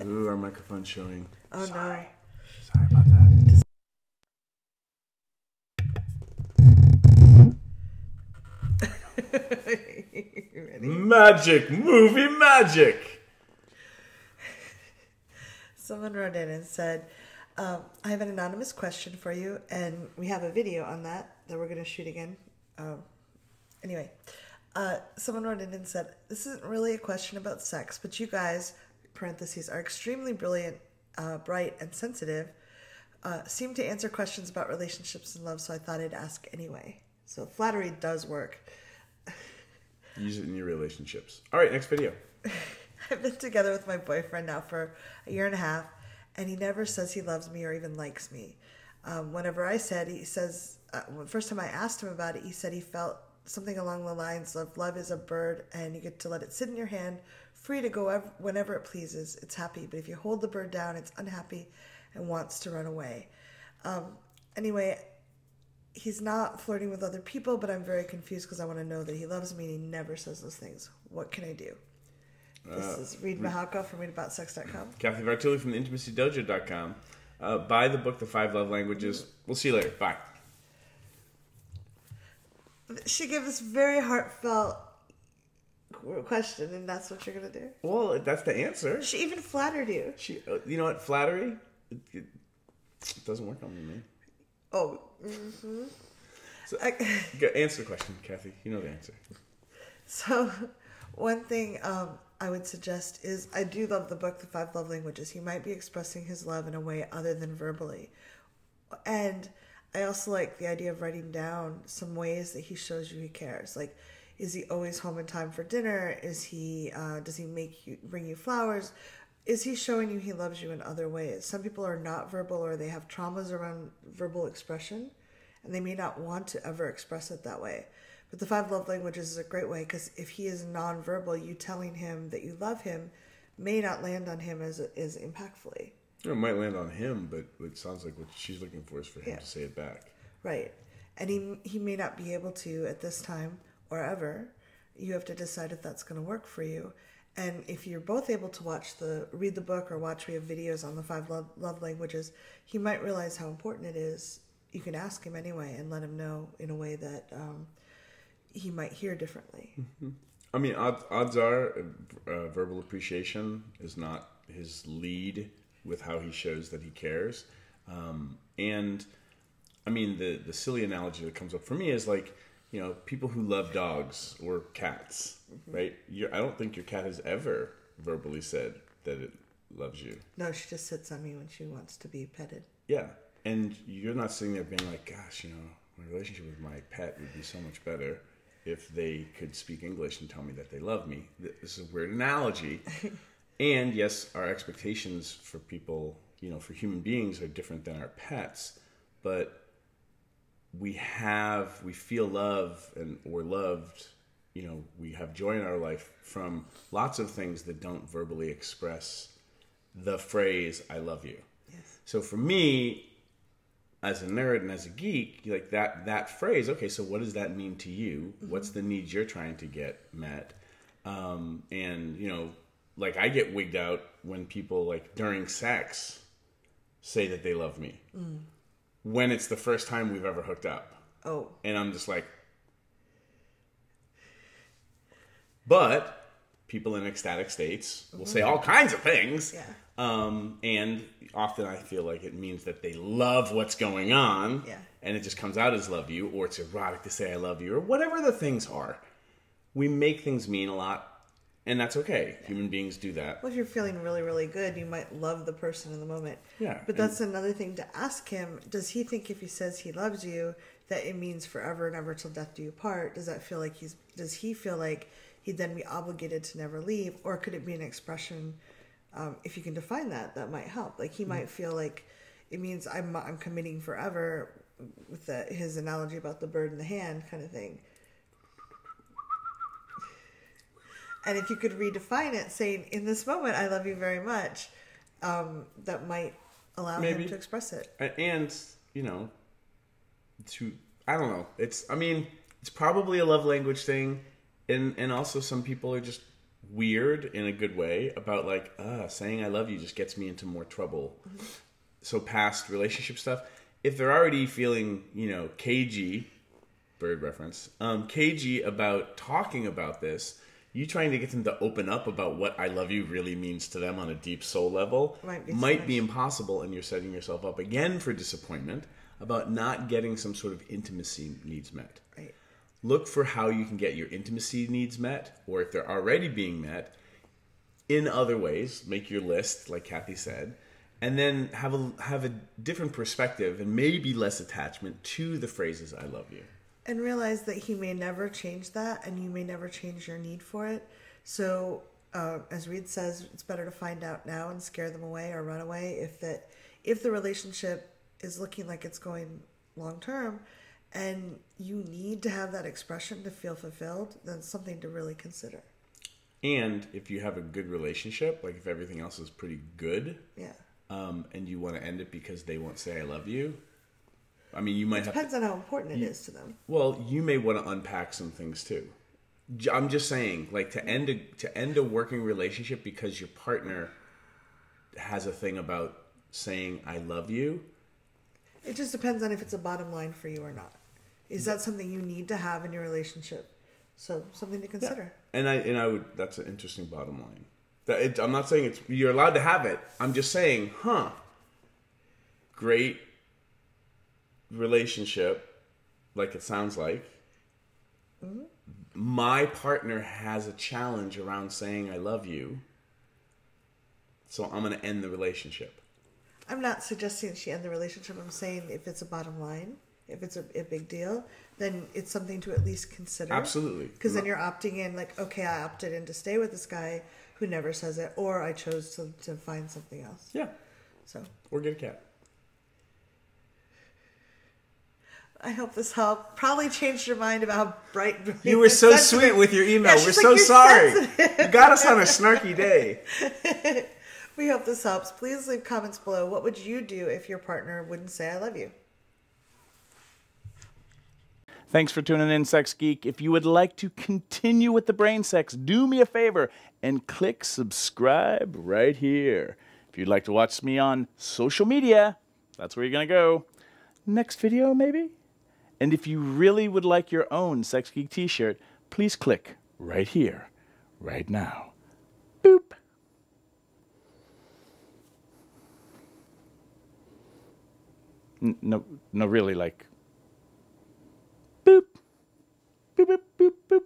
Ooh, our microphone's showing. Oh, Sorry. no. Sorry about that. You ready? Magic! Movie magic! Someone wrote in and said, I have an anonymous question for you, and we have a video on that we're going to shoot again. Anyway, someone wrote in and said, this isn't really a question about sex, but you guys, parentheses, are extremely brilliant, bright, and sensitive, seem to answer questions about relationships and love, so I thought I'd ask anyway. So flattery does work. Use it in your relationships. All right, next video. I've been together with my boyfriend now for a year and a half, and he never says he loves me or even likes me. Whenever I said, he says, first time I asked him about it, he said he felt something along the lines of love is a bird and you get to let it sit in your hand, free to go whenever it pleases. It's happy, but if you hold the bird down, it's unhappy and wants to run away. Anyway, he's not flirting with other people, but I'm very confused because I want to know that he loves me and he never says those things. What can I do? This is Reid from ReidAboutSex.com. Cathy from IntimacyDojo.com. Buy the book, The 5 Love Languages. We'll see you later. Bye. She gave this very heartfelt question, and that's what you're going to do? Well, that's the answer. She even flattered you. You know what? Flattery, it doesn't work on me, man. Oh, mm-hmm. So, answer the question, Cathy. You know the answer. So, one thing I would suggest is, I do love the book, The 5 Love Languages. He might be expressing his love in a way other than verbally. And I also like the idea of writing down some ways that he shows you he cares. Like, is he always home in time for dinner? Is he, does he bring you flowers? Is he showing you he loves you in other ways? Some people are not verbal, or they have traumas around verbal expression, and they may not want to ever express it that way. But the 5 love languages is a great way, because if he is nonverbal, you telling him that you love him may not land on him as impactfully. It might land on him, but it sounds like what she's looking for is for him to say it back. Right. And he may not be able to at this time or ever. You have to decide if that's going to work for you. And if you're both able to read the book or watch, we have videos on the 5 love languages, he might realize how important it is. You can ask him anyway and let him know in a way that he might hear differently. Mm-hmm. I mean, odds are verbal appreciation is not his lead with how he shows that he cares. And I mean, the silly analogy that comes up for me is like, you know, people who love dogs or cats, mm-hmm. right? I don't think your cat has ever verbally said that it loves you. No, she just sits on me when she wants to be petted. Yeah. And you're not sitting there being like, gosh, you know, my relationship with my pet would be so much better if they could speak English and tell me that they love me. This is a weird analogy. And yes, our expectations for people, you know, for human beings are different than our pets, but we feel love and we're loved, you know, we have joy in our life from lots of things that don't verbally express the phrase, I love you. Yes. So for me, as a nerd and as a geek, like that phrase, okay, so what does that mean to you? Mm-hmm. What's the needs you're trying to get met? And, you know, like I get wigged out when people like during sex say that they love me. Mm. When it's the first time we've ever hooked up. Oh. And I'm just like... But people in ecstatic states will say all kinds of things. Yeah. And often I feel like it means that they love what's going on. Yeah. And it just comes out as love you, or it's erotic to say I love you, or whatever the things are. We make things mean a lot. And that's okay. Yeah. Human beings do that. Well, if you're feeling really, really good, you might love the person in the moment. Yeah. But that's another thing to ask him. Does he think if he says he loves you, that it means forever and ever till death do you part? Does that feel like does he feel like he'd then be obligated to never leave? Or could it be an expression, if you can define that might help. Like he might feel like it means I'm committing forever with his analogy about the bird in the hand kind of thing. And if you could redefine it, saying, in this moment, I love you very much, that might allow him to express it. And, you know, I don't know. It's probably a love language thing. And also some people are just weird in a good way about like, saying I love you just gets me into more trouble. Mm-hmm. So past relationship stuff, if they're already feeling, cagey, bird reference, cagey about talking about this, you trying to get them to open up about what I love you really means to them on a deep soul level might be impossible, and you're setting yourself up again for disappointment about not getting some sort of intimacy needs met. Right. Look for how you can get your intimacy needs met, or if they're already being met, in other ways. Make your list, like Cathy said, and then have a different perspective and maybe less attachment to the phrases I love you. And realize that he may never change that, and you may never change your need for it. So, as Reid says, it's better to find out now and scare them away or run away if the relationship is looking like it's going long term, and you need to have that expression to feel fulfilled. Then it's something to really consider. And if you have a good relationship, like if everything else is pretty good, and you want to end it because they won't say I love you. I mean, you might have... Depends on how important it is to them. Well, you may want to unpack some things too. I'm just saying, like, to end a working relationship because your partner has a thing about saying I love you. It just depends on if it's a bottom line for you or not. Is that something you need to have in your relationship? So something to consider. Yeah. And I would. That's an interesting bottom line. I'm not saying you're allowed to have it. I'm just saying, great relationship, like it sounds like. Mm-hmm. My partner has a challenge around saying I love you, so I'm going to end the relationship. I'm not suggesting she end the relationship. I'm saying if it's a bottom line, if it's a big deal, then it's something to at least consider. Absolutely. Because then you're opting in, like, okay, I opted in to stay with this guy who never says it, or I chose to find something else. Yeah. So. Or get a cat. I hope this helped. Probably changed your mind about how bright. You were so sweet with your email. We're so sorry. You got us on a snarky day. We hope this helps. Please leave comments below. What would you do if your partner wouldn't say I love you? Thanks for tuning in, Sex Geek. If you would like to continue with the brain sex, do me a favor and click subscribe right here. If you'd like to watch me on social media, that's where you're going to go. Next video, maybe? And if you really would like your own Sex Geek t-shirt, please click right here, right now. Boop. No, really, like, boop, boop, boop, boop, boop.